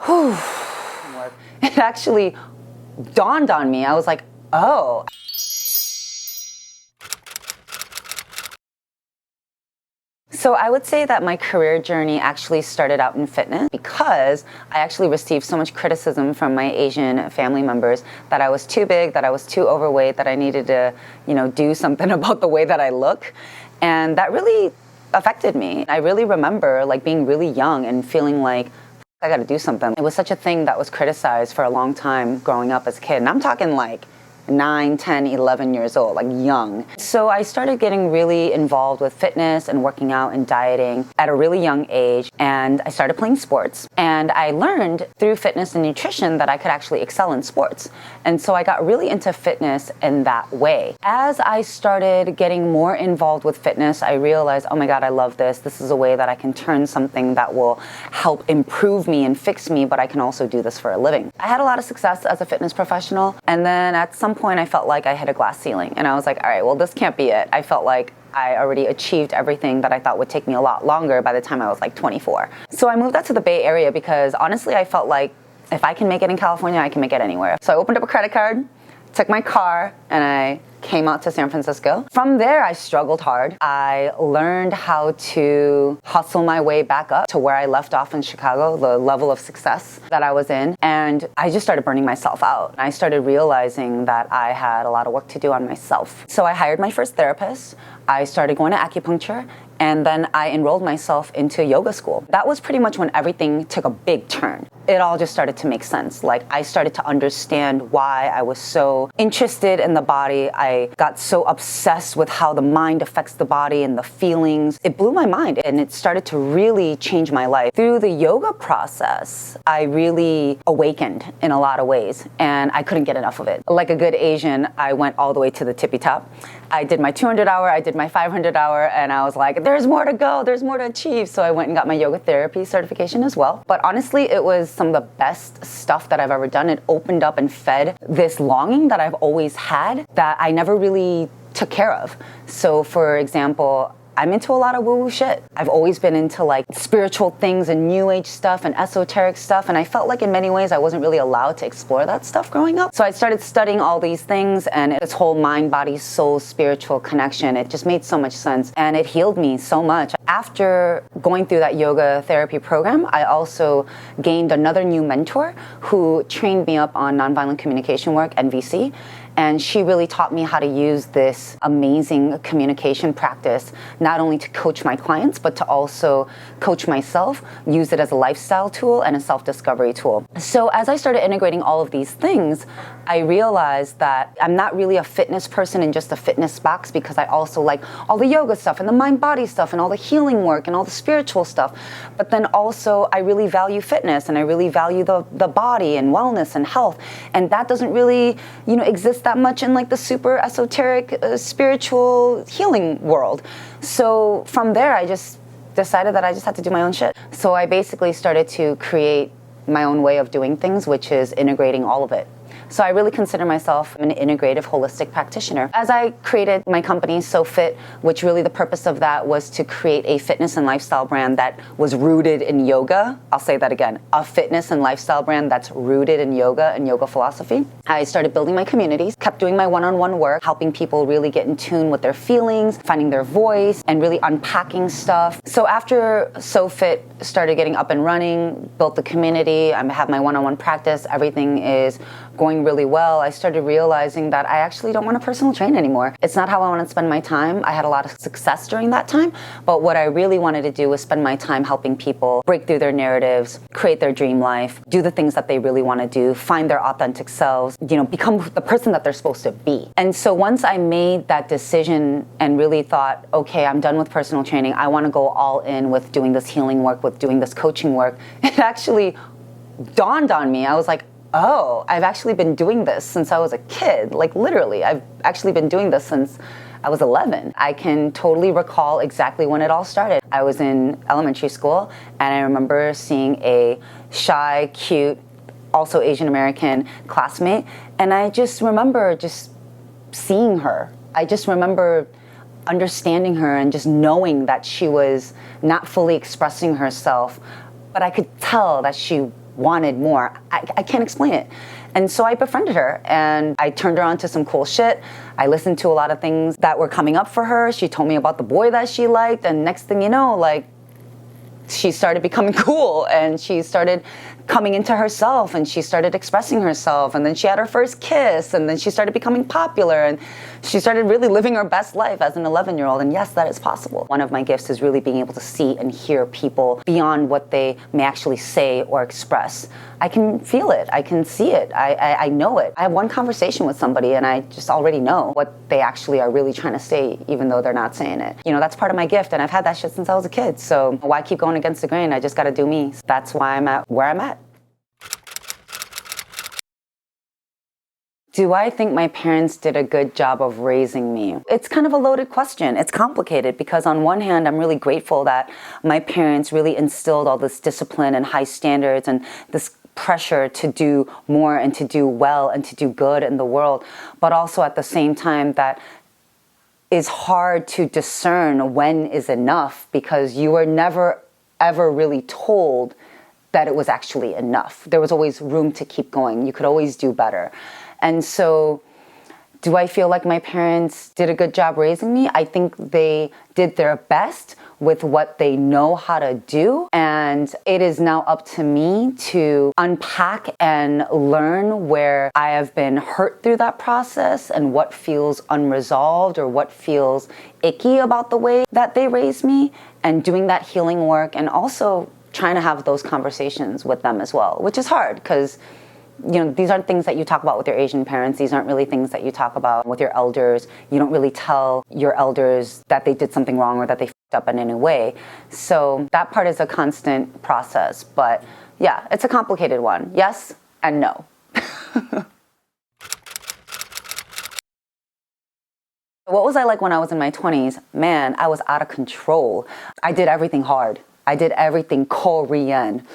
whew, it actually dawned on me. I was like, oh. So I would say that my career journey actually started out in fitness because I actually received so much criticism from my Asian family members that I was too big, that I was too overweight, that I needed to, do something about the way that I look. And that really affected me. I really remember being really young and feeling like, I gotta do something. It was such a thing that was criticized for a long time growing up as a kid. And I'm talking 9, 10, 11 years old, young. So I started getting really involved with fitness and working out and dieting at a really young age, and I started playing sports. And I learned through fitness and nutrition that I could actually excel in sports. And so I got really into fitness in that way. As I started getting more involved with fitness, I realized, oh my God, I love this. This is a way that I can turn something that will help improve me and fix me, but I can also do this for a living. I had a lot of success as a fitness professional, and then at some point I felt like I hit a glass ceiling, and I was like, all right, well, this can't be it. I felt like I already achieved everything that I thought would take me a lot longer by the time I was 24. So I moved out to the Bay Area because honestly I felt like if I can make it in California, I can make it anywhere. So I opened up a credit card, took my car, and I came out to San Francisco. From there, I struggled hard. I learned how to hustle my way back up to where I left off in Chicago, the level of success that I was in. And I just started burning myself out. I started realizing that I had a lot of work to do on myself. So I hired my first therapist. I started going to acupuncture, and then I enrolled myself into yoga school. That was pretty much when everything took a big turn. It all just started to make sense. I started to understand why I was so interested in the body. I got so obsessed with how the mind affects the body and the feelings. It blew my mind, and it started to really change my life. Through the yoga process, I really awakened in a lot of ways, and I couldn't get enough of it. Like a good Asian, I went all the way to the tippy top. I did my 200 hour, I did my 500 hour, and I was like, there's more to go, there's more to achieve. So I went and got my yoga therapy certification as well. But honestly, it was some of the best stuff that I've ever done. It opened up and fed this longing that I've always had that I never really took care of. So for example, I'm into a lot of woo-woo shit. I've always been into spiritual things and new age stuff and esoteric stuff, and I felt like in many ways I wasn't really allowed to explore that stuff growing up. So I started studying all these things, and this whole mind, body, soul, spiritual connection, it just made so much sense, and it healed me so much. After going through that yoga therapy program, I also gained another new mentor who trained me up on nonviolent communication work, NVC. And she really taught me how to use this amazing communication practice, not only to coach my clients, but to also coach myself, use it as a lifestyle tool and a self-discovery tool. So as I started integrating all of these things, I realized that I'm not really a fitness person in just a fitness box, because I also like all the yoga stuff and the mind-body stuff and all the healing work and all the spiritual stuff. But then also I really value fitness, and I really value the body and wellness and health. And that doesn't really, exist that much in the super esoteric spiritual healing world. So from there, I just decided that I just had to do my own shit. So I basically started to create my own way of doing things, which is integrating all of it. So I really consider myself an integrative, holistic practitioner. As I created my company, SoFit, which really the purpose of that was to create a fitness and lifestyle brand that was rooted in yoga. I'll say that again, a fitness and lifestyle brand that's rooted in yoga and yoga philosophy. I started building my communities, kept doing my one-on-one work, helping people really get in tune with their feelings, finding their voice, and really unpacking stuff. So after SoFit started getting up and running, built the community, I have my one-on-one practice, everything is going really well, I started realizing that I actually don't want to personal train anymore. It's not how I want to spend my time. I had a lot of success during that time, but what I really wanted to do was spend my time helping people break through their narratives, create their dream life, do the things that they really want to do, find their authentic selves, become the person that they're supposed to be. And so once I made that decision and really thought, okay, I'm done with personal training, I want to go all in with doing this healing work, with doing this coaching work, it actually dawned on me. I was like, oh, I've actually been doing this since I was a kid. Literally, I've actually been doing this since I was 11. I can totally recall exactly when it all started. I was in elementary school, and I remember seeing a shy, cute, also Asian American classmate, and I just remember just seeing her. I just remember understanding her and just knowing that she was not fully expressing herself, but I could tell that she wanted more. I can't explain it. And so I befriended her and I turned her on to some cool shit. I listened to a lot of things that were coming up for her. She told me about the boy that she liked, and next thing you know, like, she started becoming cool and she started coming into herself and she started expressing herself, and then she had her first kiss, and then she started becoming popular, and she started really living her best life as an 11-year-old. And yes, that is possible. One of my gifts is really being able to see and hear people beyond what they may actually say or express. I can feel it. I can see it. I know it. I have one conversation with somebody and I just already know what they actually are really trying to say, even though they're not saying it. You know, that's part of my gift, and I've had that shit since I was a kid. So why keep going against the grain? I just got to do me. That's why I'm at where I'm at. Do I think my parents did a good job of raising me? It's kind of a loaded question. It's complicated because on one hand, I'm really grateful that my parents really instilled all this discipline and high standards and this pressure to do more and to do well and to do good in the world. But also at the same time, that is hard to discern when is enough, because you were never ever really told that it was actually enough. There was always room to keep going. You could always do better. And so, do I feel like my parents did a good job raising me? I think they did their best with what they know how to do. And it is now up to me to unpack and learn where I have been hurt through that process and what feels unresolved or what feels icky about the way that they raised me, and doing that healing work, and also trying to have those conversations with them as well, which is hard because, you know, these aren't things that you talk about with your Asian parents. These aren't really things that you talk about with your elders. You don't really tell your elders that they did something wrong or that they fucked up in any way. So that part is a constant process. But yeah, it's a complicated one. Yes and no. What was I like when I was in my 20s? Man, I was out of control. I did everything hard. I did everything Korean.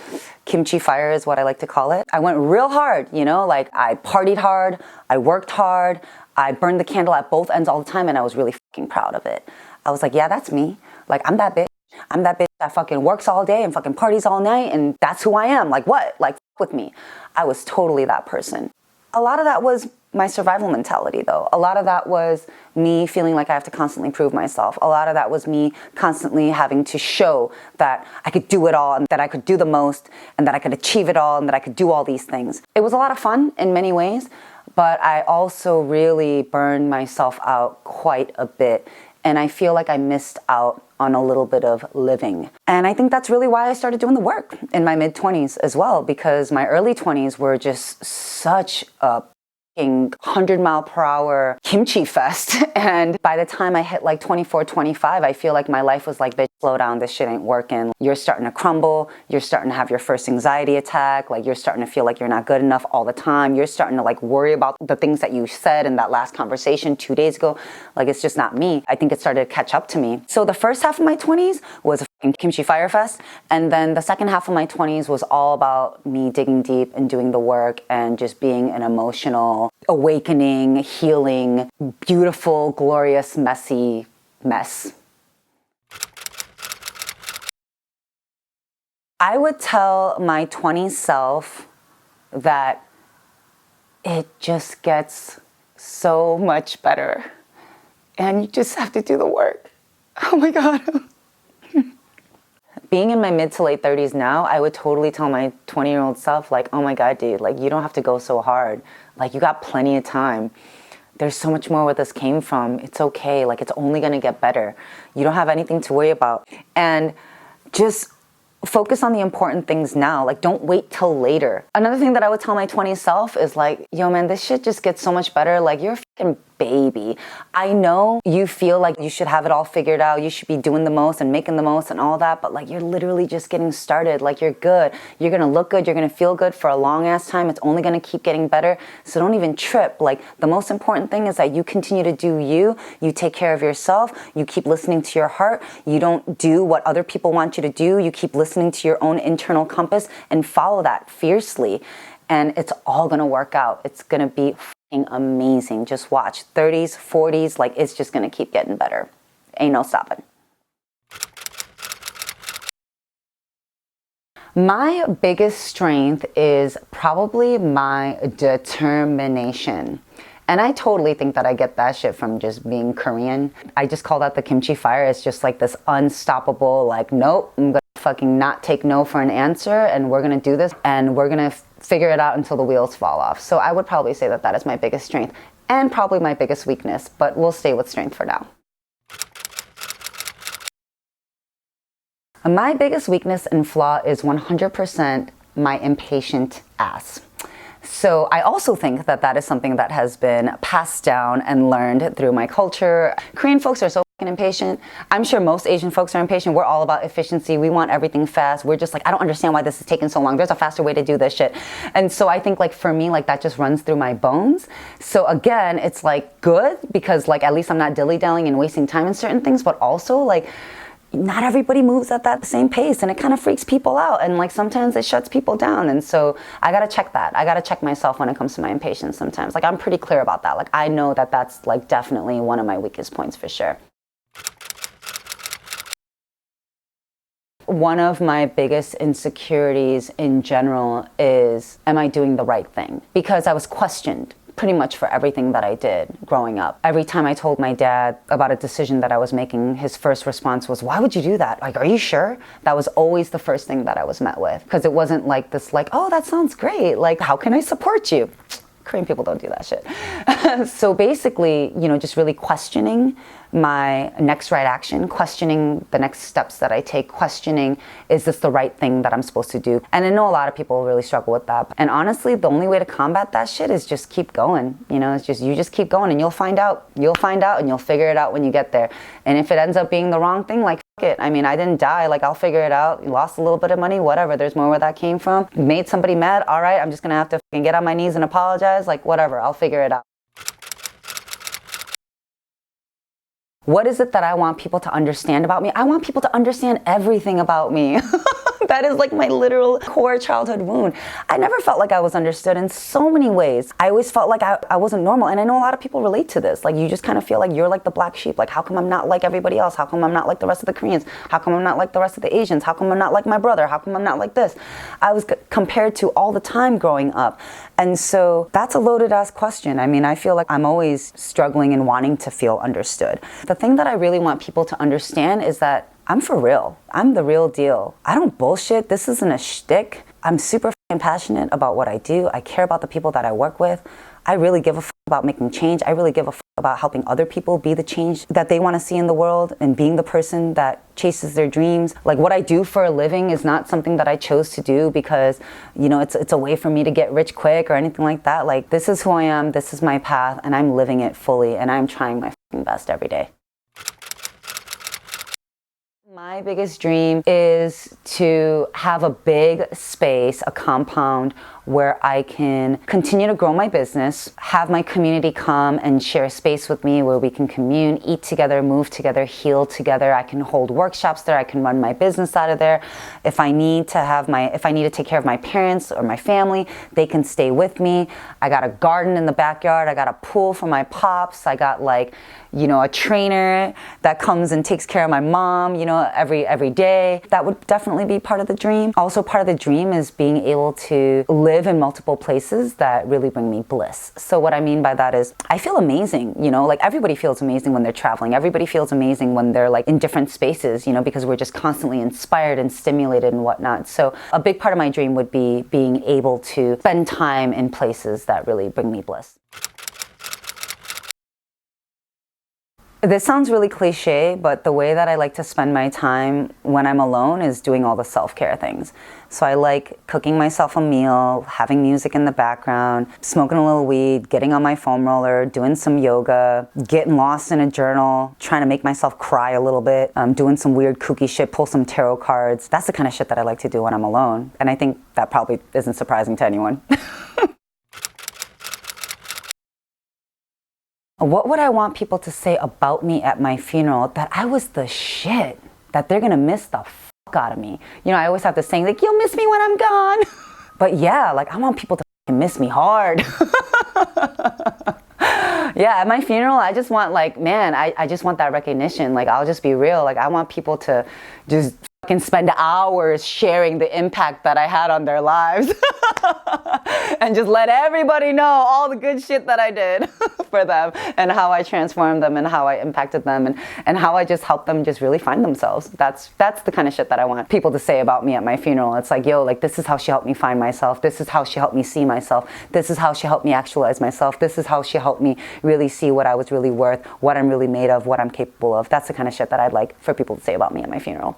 Kimchi fire is what I like to call it. I went real hard, you know, like I partied hard, I worked hard, I burned the candle at both ends all the time, and I was really fucking proud of it. I was like, yeah, that's me. Like, I'm that bitch. I'm that bitch that fucking works all day and fucking parties all night, and that's who I am. Like, what? Like, with me. I was totally that person. A lot of that was my survival mentality, though. A lot of that was me feeling like I have to constantly prove myself. A lot of that was me constantly having to show that I could do it all, and that I could do the most, and that I could achieve it all, and that I could do all these things. It was a lot of fun in many ways, but I also really burned myself out quite a bit. And I feel like I missed out on a little bit of living. And I think that's really why I started doing the work in my mid-20s as well, because my early 20s were just such a 100-mile-per-hour kimchi fest. And by the time I hit like 24, 25, I feel like my life was like, bitch, slow down, this shit ain't working. You're starting to crumble. You're starting to have your first anxiety attack. Like, you're starting to feel like you're not good enough all the time. You're starting to like worry about the things that you said in that last conversation 2 days ago. Like, it's just not me. I think it started to catch up to me. So the first half of my 20s was a kimchi fire fest. And then the second half of my 20s was all about me digging deep and doing the work and just being an emotional, awakening, healing, beautiful, glorious, messy mess. I would tell my 20s self that it just gets so much better. And you just have to do the work. Oh my God. Being in my mid to late 30s now, I would totally tell my 20-year-old self, like, oh my God, dude, like, you don't have to go so hard. Like, you got plenty of time. There's so much more where this came from. It's okay. Like, it's only going to get better. You don't have anything to worry about. And just focus on the important things now. Like, don't wait till later. Another thing that I would tell my 20s self is like, yo, man, this shit just gets so much better. Like, you're a fucking baby. I know you feel like you should have it all figured out. You should be doing the most and making the most and all that. But like, you're literally just getting started. Like, you're good. You're going to look good. You're going to feel good for a long ass time. It's only going to keep getting better. So don't even trip. Like, the most important thing is that you continue to do you. You take care of yourself. You keep listening to your heart. You don't do what other people want you to do. You keep listening to your own internal compass and follow that fiercely. And it's all going to work out. It's going to be amazing. Just watch. 30s, 40s, like, it's just going to keep getting better. Ain't no stopping. My biggest strength is probably my determination. And I totally think that I get that shit from just being Korean. I just call that the kimchi fire. It's just like this unstoppable, like, nope, I'm gonna fucking not take no for an answer, and we're gonna do this, and we're gonna figure it out until the wheels fall off. So I would probably say that that is my biggest strength and probably my biggest weakness, but we'll stay with strength for now. My biggest weakness and flaw is 100% my impatient ass. So I also think that that is something that has been passed down and learned through my culture. Korean folks are so fucking impatient. I'm sure most Asian folks are impatient. We're all about efficiency. We want everything fast. We're just like, I don't understand why this is taking so long. There's a faster way to do this shit. And so I think like for me, like that just runs through my bones. So again, it's like good because like at least I'm not dilly-dallying and wasting time in certain things, but also like not everybody moves at that same pace, and it kind of freaks people out, and like sometimes it shuts people down. And so I gotta check that. I gotta check myself when it comes to my impatience sometimes. Like I'm pretty clear about that. Like I know that that's like definitely one of my weakest points for sure. One of my biggest insecurities in general is, am I doing the right thing? Because I was questioned pretty much for everything that I did growing up. Every time I told my dad about a decision that I was making, his first response was, why would you do that? Like, are you sure? That was always the first thing that I was met with. Because it wasn't like this, like, oh, that sounds great. Like, how can I support you? Korean people don't do that shit. So basically, you know, just really questioning my next right action, questioning the next steps that I take, questioning, is this the right thing that I'm supposed to do? And I know a lot of people really struggle with that. And honestly, the only way to combat that shit is just keep going. You know, it's just, you just keep going and you'll find out. You'll find out and you'll figure it out when you get there. And if it ends up being the wrong thing, like, fuck it. I mean, I didn't die. Like, I'll figure it out. You lost a little bit of money, whatever. There's more where that came from. Made somebody mad. All right, I'm just gonna have to fucking get on my knees and apologize. Like, whatever. I'll figure it out. What is it that I want people to understand about me? I want people to understand everything about me. That is like my literal core childhood wound. I never felt like I was understood in so many ways. I always felt like I wasn't normal. And I know a lot of people relate to this. Like you just kind of feel like you're like the black sheep. Like how come I'm not like everybody else? How come I'm not like the rest of the Koreans? How come I'm not like the rest of the Asians? How come I'm not like my brother? How come I'm not like this? I was compared to all the time growing up. And so that's a loaded ass question. I mean, I feel like I'm always struggling and wanting to feel understood. The thing that I really want people to understand is that I'm for real. I'm the real deal. I don't bullshit. This isn't a shtick. I'm super passionate about what I do. I care about the people that I work with. I really give a fuck about making change. I really give a fuck about helping other people be the change that they want to see in the world and being the person that chases their dreams. Like what I do for a living is not something that I chose to do because, you know, it's a way for me to get rich quick or anything like that. Like this is who I am. This is my path and I'm living it fully and I'm trying my fucking best every day. My biggest dream is to have a big space, a compound where I can continue to grow my business, have my community come and share space with me where we can commune, eat together, move together, heal together. I can hold workshops there. I can run my business out of there. If I need to take care of my parents or my family, they can stay with me. I got a garden in the backyard. I got a pool for my pops. I got like, you know, a trainer that comes and takes care of my mom, you know, every day. That would definitely be part of the dream. Also part of the dream is being able to live in multiple places that really bring me bliss. So what I mean by that is I feel amazing, you know, like everybody feels amazing when they're traveling. Everybody feels amazing when they're like in different spaces, you know, because we're just constantly inspired and stimulated and whatnot. So a big part of my dream would be being able to spend time in places that really bring me bliss. This sounds really cliche, but the way that I like to spend my time when I'm alone is doing all the self-care things. So I like cooking myself a meal, having music in the background, smoking a little weed, getting on my foam roller, doing some yoga, getting lost in a journal, trying to make myself cry a little bit, doing some weird kooky shit, pull some tarot cards. That's the kind of shit that I like to do when I'm alone. And I think that probably isn't surprising to anyone. What would I want people to say about me at my funeral? That I was the shit. That they're gonna miss the fuck out of me. You know, I always have this saying, like, you'll miss me when I'm gone. But yeah, like, I want people to miss me hard. Yeah, at my funeral, I just want, like, man, I just want that recognition. Like, I'll just be real. Like, I want people to just can spend hours sharing the impact that I had on their lives and just let everybody know all the good shit that I did for them and how I transformed them and how I impacted them and how I just helped them just really find themselves. That's the kind of shit that I want people to say about me at my funeral. It's like, yo, like, this is how she helped me find myself. This is how she helped me see myself. This is how she helped me actualize myself. This is how she helped me really see what I was really worth, what I'm really made of, what I'm capable of. That's the kind of shit that I'd like for people to say about me at my funeral.